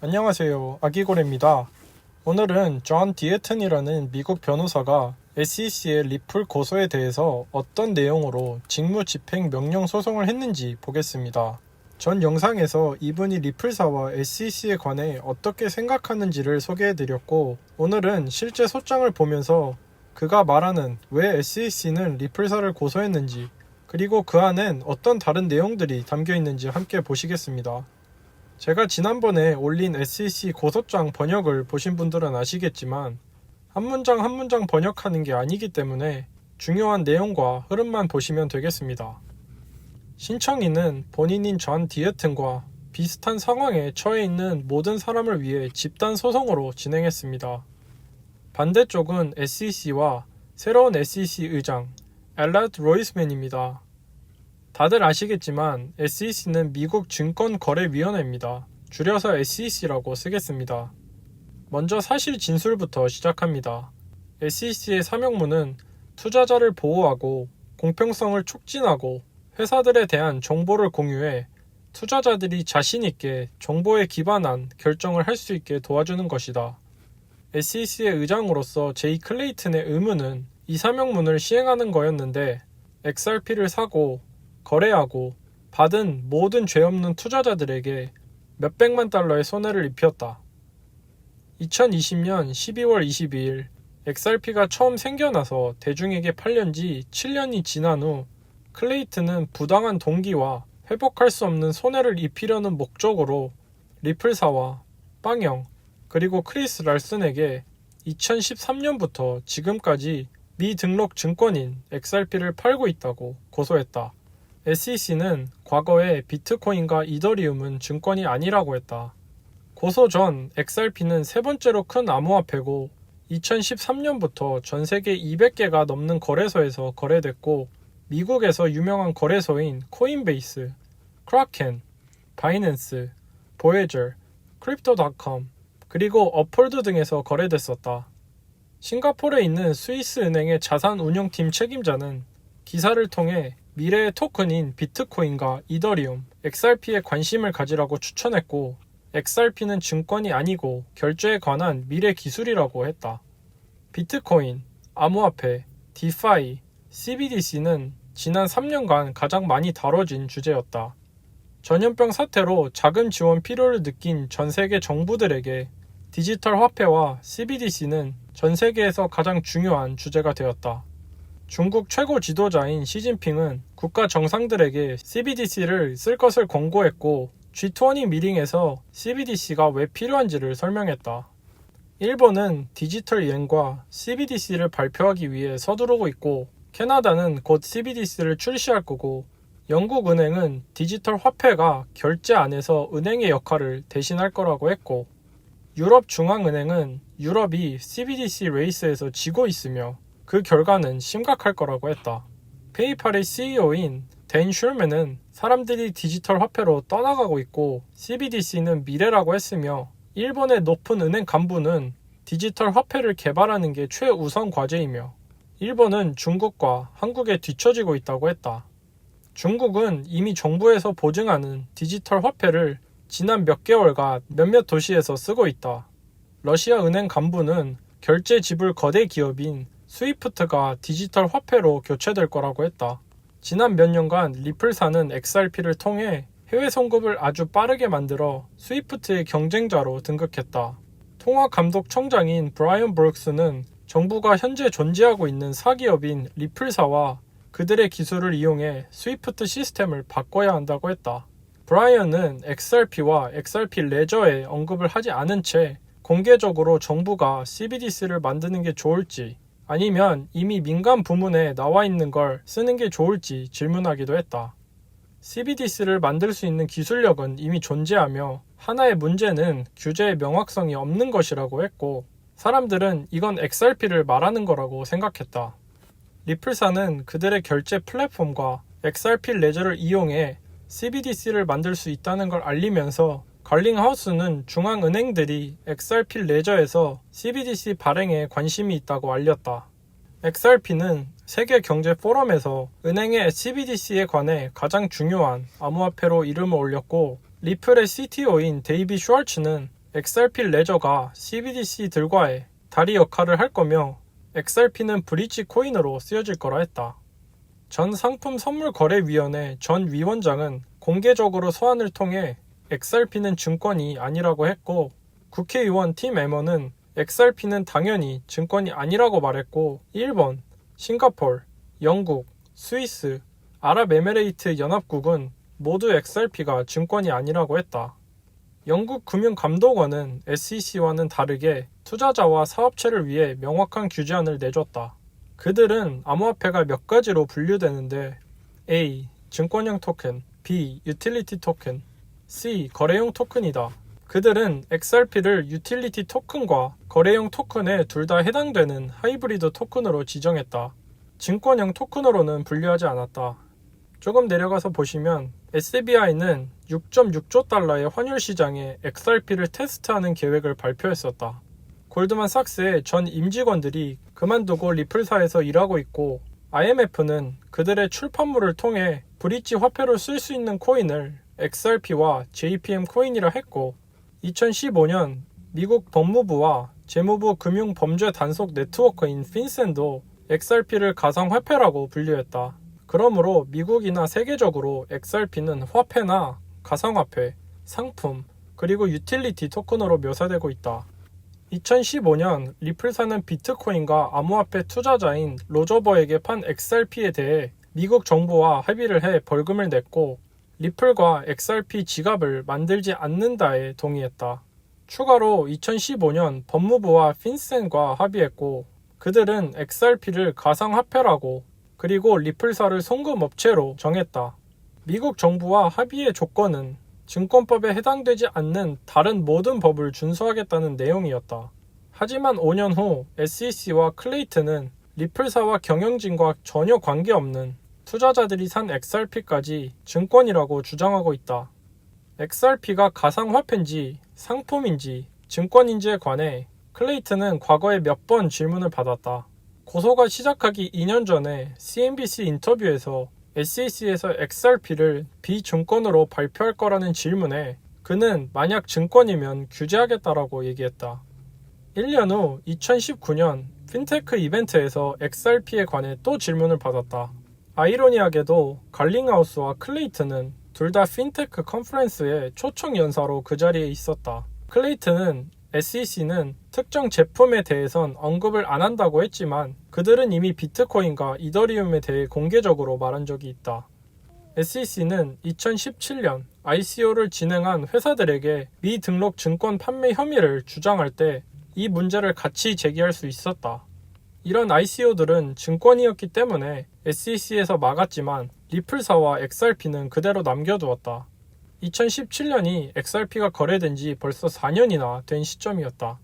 안녕하세요. 아기고래입니다. 오늘은 존 디에튼이라는 미국 변호사가 SEC의 리플 고소에 대해서 어떤 내용으로 직무집행 명령 소송을 했는지 보겠습니다. 전 영상에서 이분이 리플사와 SEC에 관해 어떻게 생각하는지를 소개해드렸고, 오늘은 실제 소장을 보면서 그가 말하는 왜 SEC는 리플사를 고소했는지, 그리고 그 안엔 어떤 다른 내용들이 담겨 있는지 함께 보시겠습니다. 제가 지난번에 올린 SEC 고소장 번역을 보신 분들은 아시겠지만 한 문장 한 문장 번역하는 게 아니기 때문에 중요한 내용과 흐름만 보시면 되겠습니다. 신청인은 본인인 존 디에튼과 비슷한 상황에 처해 있는 모든 사람을 위해 집단 소송으로 진행했습니다. 반대쪽은 SEC와 새로운 SEC 의장 엘랏 로이스맨입니다. 다들 아시겠지만 SEC는 미국 증권거래위원회입니다. 줄여서 SEC라고 쓰겠습니다. 먼저 사실 진술부터 시작합니다. SEC의 사명문은 투자자를 보호하고 공평성을 촉진하고 회사들에 대한 정보를 공유해 투자자들이 자신 있게 정보에 기반한 결정을 할 수 있게 도와주는 것이다. SEC의 의장으로서 제이 클레이튼의 의무는 이 사명문을 시행하는 거였는데 XRP를 사고 거래하고 받은 모든 죄 없는 투자자들에게 몇백만 달러의 손해를 입혔다. 2020년 12월 22일 XRP가 처음 생겨나서 대중에게 팔린 지 7년이 지난 후 클레이튼은 부당한 동기와 회복할 수 없는 손해를 입히려는 목적으로 리플사와 빵영 그리고 크리스 랄슨에게 2013년부터 지금까지 미등록 증권인 XRP를 팔고 있다고 고소했다. SEC는 과거에 비트코인과 이더리움은 증권이 아니라고 했다. 고소 전 XRP는 세 번째로 큰 암호화폐고 2013년부터 전 세계 200개가 넘는 거래소에서 거래됐고 미국에서 유명한 거래소인 코인베이스, 크라켄, 바이낸스, 보에저, 크립토닷컴, 그리고 업홀드 등에서 거래됐었다. 싱가포르에 있는 스위스 은행의 자산 운용팀 책임자는 기사를 통해 미래의 토큰인 비트코인과 이더리움, XRP에 관심을 가지라고 추천했고 XRP는 증권이 아니고 결제에 관한 미래 기술이라고 했다. 비트코인, 암호화폐, 디파이, CBDC는 지난 3년간 가장 많이 다뤄진 주제였다. 전염병 사태로 자금 지원 필요를 느낀 전 세계 정부들에게 디지털 화폐와 CBDC는 전 세계에서 가장 중요한 주제가 되었다. 중국 최고 지도자인 시진핑은 국가 정상들에게 CBDC를 쓸 것을 권고했고 G20 미팅에서 CBDC가 왜 필요한지를 설명했다. 일본은 디지털 엔과 CBDC를 발표하기 위해 서두르고 있고 캐나다는 곧 CBDC를 출시할 거고 영국은행은 디지털 화폐가 결제 안에서 은행의 역할을 대신할 거라고 했고 유럽중앙은행은 유럽이 CBDC 레이스에서 지고 있으며 그 결과는 심각할 거라고 했다. 페이팔의 CEO인 댄 슐맨은 사람들이 디지털 화폐로 떠나가고 있고 CBDC는 미래라고 했으며 일본의 높은 은행 간부는 디지털 화폐를 개발하는 게 최우선 과제이며 일본은 중국과 한국에 뒤처지고 있다고 했다. 중국은 이미 정부에서 보증하는 디지털 화폐를 지난 몇 개월간 몇몇 도시에서 쓰고 있다. 러시아 은행 간부는 결제 지불 거대 기업인 스위프트가 디지털 화폐로 교체될 거라고 했다. 지난 몇 년간 리플사는 XRP를 통해 해외 송금을 아주 빠르게 만들어 스위프트의 경쟁자로 등극했다. 통화감독청장인 브라이언 브룩스는 정부가 현재 존재하고 있는 사기업인 리플사와 그들의 기술을 이용해 스위프트 시스템을 바꿔야 한다고 했다. 브라이언은 XRP와 XRP 레저에 언급을 하지 않은 채 공개적으로 정부가 CBDC를 만드는 게 좋을지 아니면 이미 민간 부문에 나와 있는 걸 쓰는 게 좋을지 질문하기도 했다. CBDC를 만들 수 있는 기술력은 이미 존재하며 하나의 문제는 규제의 명확성이 없는 것이라고 했고 사람들은 이건 XRP를 말하는 거라고 생각했다. 리플사는 그들의 결제 플랫폼과 XRP 레저를 이용해 CBDC를 만들 수 있다는 걸 알리면서 갈링하우스는 중앙은행들이 XRP 레저에서 CBDC 발행에 관심이 있다고 알렸다. XRP는 세계경제포럼에서 은행의 CBDC에 관해 가장 중요한 암호화폐로 이름을 올렸고 리플의 CTO인 데이비 슈왈츠는 XRP 레저가 CBDC들과의 다리 역할을 할 거며 XRP는 브릿지 코인으로 쓰여질 거라 했다. 전 상품선물거래위원회 전 위원장은 공개적으로 소환을 통해 XRP는 증권이 아니라고 했고, 국회의원 팀 에머는 XRP는 당연히 증권이 아니라고 말했고, 일본, 싱가포르, 영국, 스위스, 아랍에미레이트 연합국은 모두 XRP가 증권이 아니라고 했다. 영국 금융감독원은 SEC와는 다르게 투자자와 사업체를 위해 명확한 규제안을 내줬다. 그들은 암호화폐가 몇 가지로 분류되는데 A. 증권형 토큰, B. 유틸리티 토큰, C. 거래용 토큰이다. 그들은 XRP를 유틸리티 토큰과 거래용 토큰에 둘 다 해당되는 하이브리드 토큰으로 지정했다. 증권형 토큰으로는 분류하지 않았다. 조금 내려가서 보시면 SBI는 6.6조 달러의 환율 시장에 XRP를 테스트하는 계획을 발표했었다. 골드만삭스의 전 임직원들이 그만두고 리플사에서 일하고 있고, IMF는 그들의 출판물을 통해 브릿지 화폐로 쓸 수 있는 코인을 XRP와 JPM 코인이라 했고, 2015년 미국 법무부와 재무부 금융범죄단속 네트워크인 핀센도 XRP를 가상화폐라고 분류했다. 그러므로 미국이나 세계적으로 XRP는 화폐나 가상화폐, 상품, 그리고 유틸리티 토큰으로 묘사되고 있다. 2015년 리플사는 비트코인과 암호화폐 투자자인 로저버에게 판 XRP에 대해 미국 정부와 합의를 해 벌금을 냈고, 리플과 XRP 지갑을 만들지 않는다에 동의했다. 추가로 2015년 법무부와 핀센과 합의했고, 그들은 XRP를 가상화폐라고, 그리고 리플사를 송금업체로 정했다. 미국 정부와 합의의 조건은 증권법에 해당되지 않는 다른 모든 법을 준수하겠다는 내용이었다. 하지만 5년 후 SEC와 클레이튼은 리플사와 경영진과 전혀 관계없는 투자자들이 산 XRP까지 증권이라고 주장하고 있다. XRP가 가상화폐인지 상품인지 증권인지에 관해 클레이튼은 과거에 몇 번 질문을 받았다. 고소가 시작하기 2년 전에 CNBC 인터뷰에서 SEC에서 XRP를 비증권으로 발표할 거라는 질문에 그는 만약 증권이면 규제하겠다라고 얘기했다. 1년 후 2019년 핀테크 이벤트에서 XRP에 관해 또 질문을 받았다. 아이러니하게도 갈링하우스와 클레이튼은 둘 다 핀테크 컨퍼런스의 초청 연사로 그 자리에 있었다. 클레이튼은 SEC는 특정 제품에 대해선 언급을 안 한다고 했지만 그들은 이미 비트코인과 이더리움에 대해 공개적으로 말한 적이 있다. SEC는 2017년 ICO를 진행한 회사들에게 미등록 증권 판매 혐의를 주장할 때 이 문제를 같이 제기할 수 있었다. 이런 ICO들은 증권이었기 때문에 SEC에서 막았지만 리플사와 XRP는 그대로 남겨두었다. 2017년이 XRP가 거래된 지 벌써 4년이나 된 시점이었다.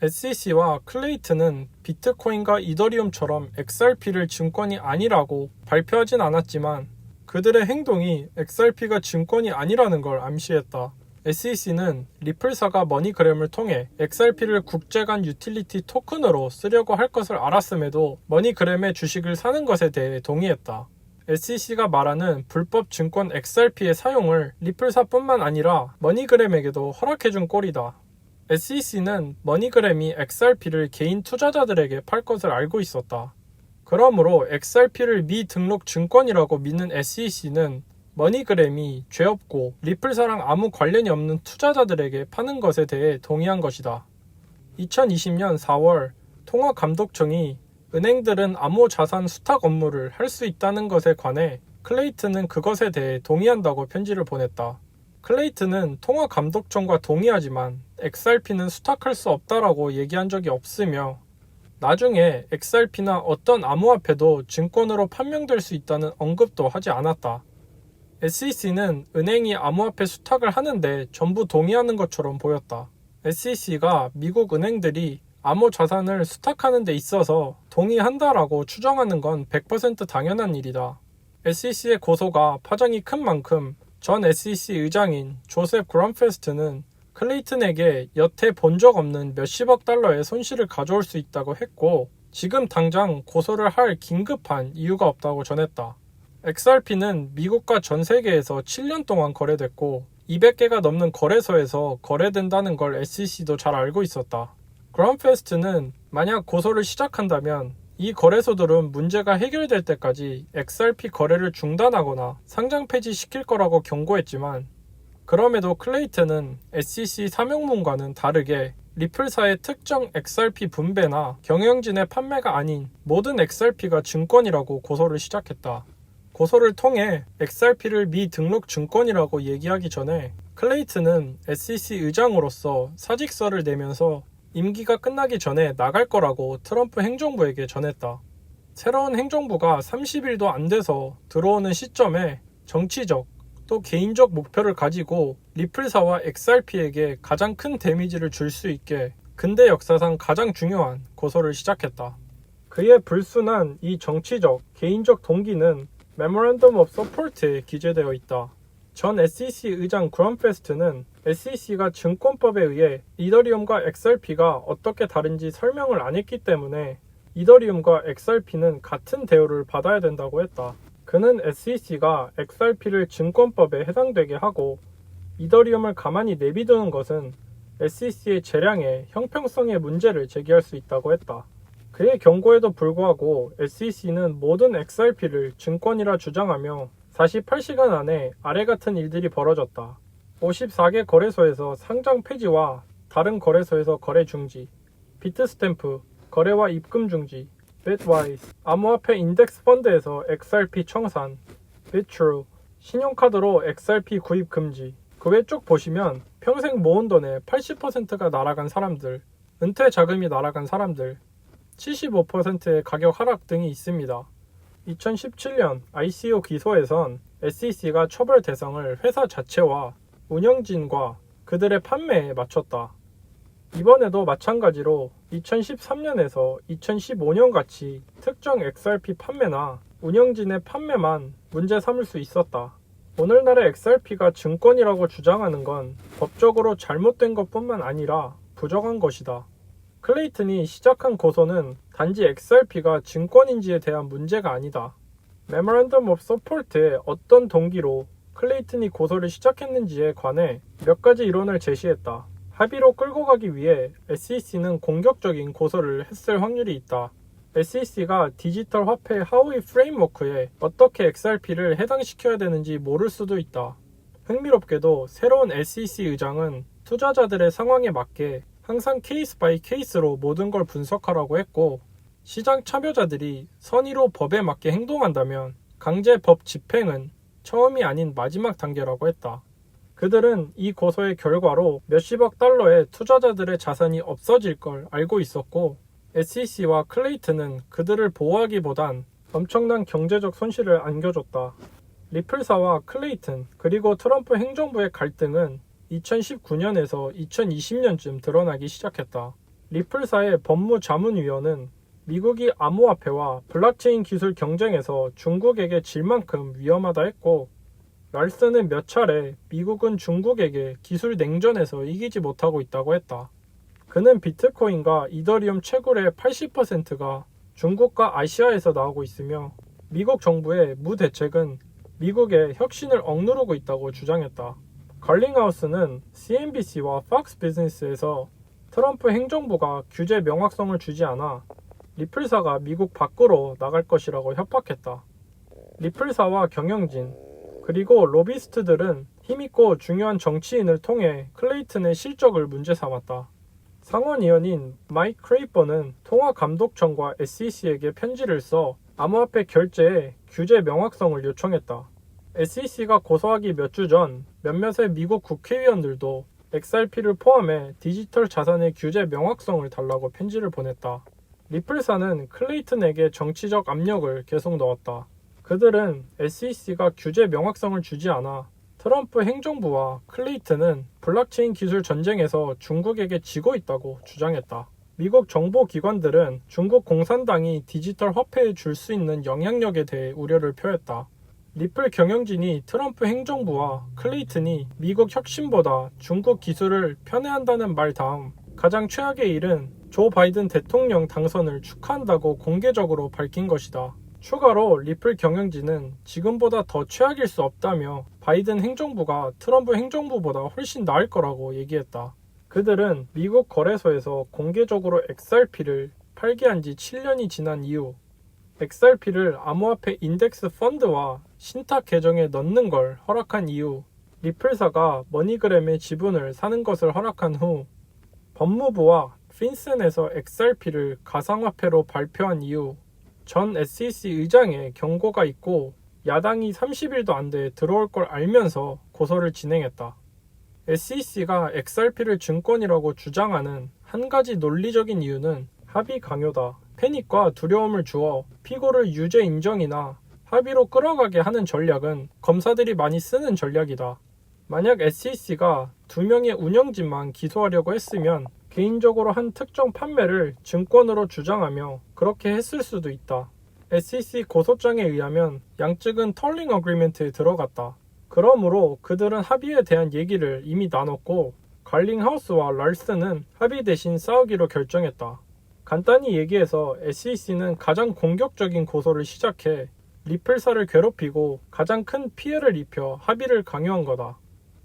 SEC와 클레이튼은 비트코인과 이더리움처럼 XRP를 증권이 아니라고 발표하진 않았지만 그들의 행동이 XRP가 증권이 아니라는 걸 암시했다. SEC는 리플사가 머니그램을 통해 XRP를 국제간 유틸리티 토큰으로 쓰려고 할 것을 알았음에도 머니그램의 주식을 사는 것에 대해 동의했다. SEC가 말하는 불법 증권 XRP의 사용을 리플사뿐만 아니라 머니그램에게도 허락해준 꼴이다. SEC는 머니그램이 XRP를 개인 투자자들에게 팔 것을 알고 있었다. 그러므로 XRP를 미등록 증권이라고 믿는 SEC는 머니그램이 죄 없고 리플사랑 아무 관련이 없는 투자자들에게 파는 것에 대해 동의한 것이다. 2020년 4월 통화감독청이 은행들은 암호자산 수탁 업무를 할 수 있다는 것에 관해 클레이튼은 그것에 대해 동의한다고 편지를 보냈다. 클레이튼은 통화감독청과 동의하지만 XRP는 수탁할 수 없다라고 얘기한 적이 없으며 나중에 XRP나 어떤 암호화폐도 증권으로 판명될 수 있다는 언급도 하지 않았다. SEC는 은행이 암호화폐 수탁을 하는데 전부 동의하는 것처럼 보였다. SEC가 미국 은행들이 암호자산을 수탁하는 데 있어서 동의한다라고 추정하는 건 100% 당연한 일이다. SEC의 고소가 파장이 큰 만큼 전 SEC 의장인 조셉 그럼페스트는 클레이튼에게 여태 본 적 없는 몇십억 달러의 손실을 가져올 수 있다고 했고 지금 당장 고소를 할 긴급한 이유가 없다고 전했다. XRP는 미국과 전 세계에서 7년 동안 거래됐고 200개가 넘는 거래소에서 거래된다는 걸 SEC도 잘 알고 있었다. 그라운페스트는 만약 고소를 시작한다면 이 거래소들은 문제가 해결될 때까지 XRP 거래를 중단하거나 상장 폐지시킬 거라고 경고했지만, 그럼에도 클레이튼은 SEC 사명문과는 다르게 리플사의 특정 XRP 분배나 경영진의 판매가 아닌 모든 XRP가 증권이라고 고소를 시작했다. 고소를 통해 XRP를 미등록 증권이라고 얘기하기 전에 클레이튼은 SEC 의장으로서 사직서를 내면서 임기가 끝나기 전에 나갈 거라고 트럼프 행정부에게 전했다. 새로운 행정부가 30일도 안 돼서 들어오는 시점에 정치적 또 개인적 목표를 가지고 리플사와 XRP에게 가장 큰 데미지를 줄 수 있게 근대 역사상 가장 중요한 고소를 시작했다. 그의 불순한 이 정치적, 개인적 동기는 Memorandum of Support에 기재되어 있다. 전 SEC 의장 그란페스트는 SEC가 증권법에 의해 이더리움과 XRP가 어떻게 다른지 설명을 안 했기 때문에 이더리움과 XRP는 같은 대우를 받아야 된다고 했다. 그는 SEC가 XRP를 증권법에 해당되게 하고 이더리움을 가만히 내비두는 것은 SEC의 재량에 형평성의 문제를 제기할 수 있다고 했다. 그의 경고에도 불구하고 SEC는 모든 XRP를 증권이라 주장하며 48시간 안에 아래 같은 일들이 벌어졌다. 54개 거래소에서 상장 폐지와 다른 거래소에서 거래 중지, 비트스탬프, 거래와 입금 중지, Bitwise, 암호화폐 인덱스 펀드에서 XRP 청산, BitTrue, 신용카드로 XRP 구입 금지. 그 외 쭉 보시면 평생 모은 돈의 80%가 날아간 사람들, 은퇴 자금이 날아간 사람들, 75%의 가격 하락 등이 있습니다. 2017년 ICO 기소에선 SEC가 처벌 대상을 회사 자체와 운영진과 그들의 판매에 맞췄다. 이번에도 마찬가지로 2013년에서 2015년 같이 특정 XRP 판매나 운영진의 판매만 문제 삼을 수 있었다. 오늘날의 XRP가 증권이라고 주장하는 건 법적으로 잘못된 것뿐만 아니라 부정한 것이다. 클레이튼이 시작한 고소는 단지 XRP가 증권인지에 대한 문제가 아니다. Memorandum of Support에 어떤 동기로 클레이튼이 고소를 시작했는지에 관해 몇 가지 이론을 제시했다. 합의로 끌고 가기 위해 SEC는 공격적인 고소를 했을 확률이 있다. SEC가 디지털 화폐 하위 프레임워크에 어떻게 XRP를 해당시켜야 되는지 모를 수도 있다. 흥미롭게도 새로운 SEC 의장은 투자자들의 상황에 맞게 항상 케이스 바이 케이스로 모든 걸 분석하라고 했고, 시장 참여자들이 선의로 법에 맞게 행동한다면 강제 법 집행은 처음이 아닌 마지막 단계라고 했다. 그들은 이 고소의 결과로 몇십억 달러의 투자자들의 자산이 없어질 걸 알고 있었고, SEC와 클레이튼은 그들을 보호하기보단 엄청난 경제적 손실을 안겨줬다. 리플사와 클레이튼 그리고 트럼프 행정부의 갈등은 2019년에서 2020년쯤 드러나기 시작했다. 리플사의 법무자문위원은 미국이 암호화폐와 블록체인 기술 경쟁에서 중국에게 질 만큼 위험하다 했고, 랄슨은 몇 차례 미국은 중국에게 기술 냉전에서 이기지 못하고 있다고 했다. 그는 비트코인과 이더리움 채굴의 80%가 중국과 아시아에서 나오고 있으며 미국 정부의 무대책은 미국의 혁신을 억누르고 있다고 주장했다. 걸링하우스는 CNBC와 팍스 비즈니스에서 트럼프 행정부가 규제 명확성을 주지 않아 리플사가 미국 밖으로 나갈 것이라고 협박했다. 리플사와 경영진 그리고 로비스트들은 힘있고 중요한 정치인을 통해 클레이튼의 실적을 문제 삼았다. 상원의원인 마이크 크레이퍼는 통화감독청과 SEC에게 편지를 써 암호화폐 결제의 규제 명확성을 요청했다. SEC가 고소하기 몇 주 전 몇몇의 미국 국회의원들도 XRP를 포함해 디지털 자산의 규제 명확성을 달라고 편지를 보냈다. 리플사는 클레이튼에게 정치적 압력을 계속 넣었다. 그들은 SEC가 규제 명확성을 주지 않아 트럼프 행정부와 클레이튼은 블록체인 기술 전쟁에서 중국에게 지고 있다고 주장했다. 미국 정보기관들은 중국 공산당이 디지털 화폐에 줄 수 있는 영향력에 대해 우려를 표했다. 리플 경영진이 트럼프 행정부와 클레이튼이 미국 혁신보다 중국 기술을 편애한다는 말 다음 가장 최악의 일은 조 바이든 대통령 당선을 축하한다고 공개적으로 밝힌 것이다. 추가로 리플 경영진은 지금보다 더 최악일 수 없다며 바이든 행정부가 트럼프 행정부보다 훨씬 나을 거라고 얘기했다. 그들은 미국 거래소에서 공개적으로 XRP를 팔게 한 지 7년이 지난 이후 XRP를 암호화폐 인덱스 펀드와 신탁 계정에 넣는 걸 허락한 이후 리플사가 머니그램의 지분을 사는 것을 허락한 후 법무부와 핀센에서 XRP를 가상화폐로 발표한 이후 전 SEC 의장의 경고가 있고 야당이 30일도 안 돼 들어올 걸 알면서 고소를 진행했다. SEC가 XRP를 증권이라고 주장하는 한 가지 논리적인 이유는 합의 강요다. 패닉과 두려움을 주어 피고를 유죄 인정이나 합의로 끌어가게 하는 전략은 검사들이 많이 쓰는 전략이다. 만약 SEC가 2명의 운영진만 기소하려고 했으면 개인적으로 한 특정 판매를 증권으로 주장하며 그렇게 했을 수도 있다. SEC 고소장에 의하면 양측은 털링 어그리먼트에 들어갔다. 그러므로 그들은 합의에 대한 얘기를 이미 나눴고 갈링하우스와 랄슨은 합의 대신 싸우기로 결정했다. 간단히 얘기해서 SEC는 가장 공격적인 고소를 시작해 리플사를 괴롭히고 가장 큰 피해를 입혀 합의를 강요한 거다.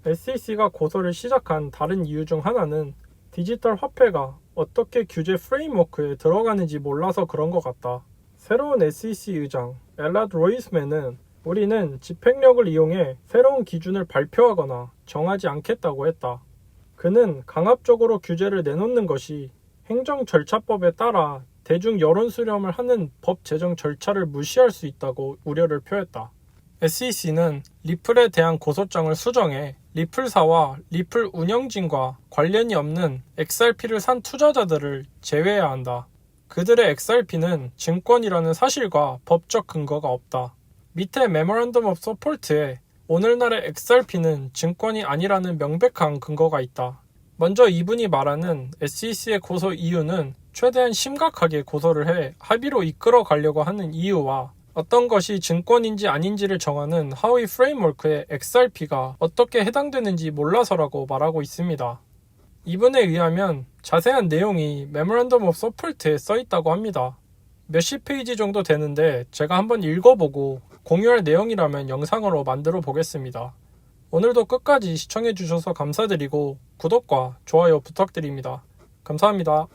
SEC가 고소를 시작한 다른 이유 중 하나는 디지털 화폐가 어떻게 규제 프레임워크에 들어가는지 몰라서 그런 것 같다. 새로운 SEC 의장 엘라드 로이스맨은 우리는 집행력을 이용해 새로운 기준을 발표하거나 정하지 않겠다고 했다. 그는 강압적으로 규제를 내놓는 것이 행정 절차법에 따라 대중 여론 수렴을 하는 법 제정 절차를 무시할 수 있다고 우려를 표했다. SEC는 리플에 대한 고소장을 수정해 리플사와 리플 운영진과 관련이 없는 XRP를 산 투자자들을 제외해야 한다. 그들의 XRP는 증권이라는 사실과 법적 근거가 없다. 밑에 Memorandum of Support에 오늘날의 XRP는 증권이 아니라는 명백한 근거가 있다. 먼저 이분이 말하는 SEC의 고소 이유는 최대한 심각하게 고소를 해 합의로 이끌어 가려고 하는 이유와 어떤 것이 증권인지 아닌지를 정하는 하위 프레임워크에 XRP가 어떻게 해당되는지 몰라서라고 말하고 있습니다. 이분에 의하면 자세한 내용이 Memorandum of Support에 써있다고 합니다. 몇십 페이지 정도 되는데 제가 한번 읽어보고 공유할 내용이라면 영상으로 만들어 보겠습니다. 오늘도 끝까지 시청해주셔서 감사드리고 구독과 좋아요 부탁드립니다. 감사합니다.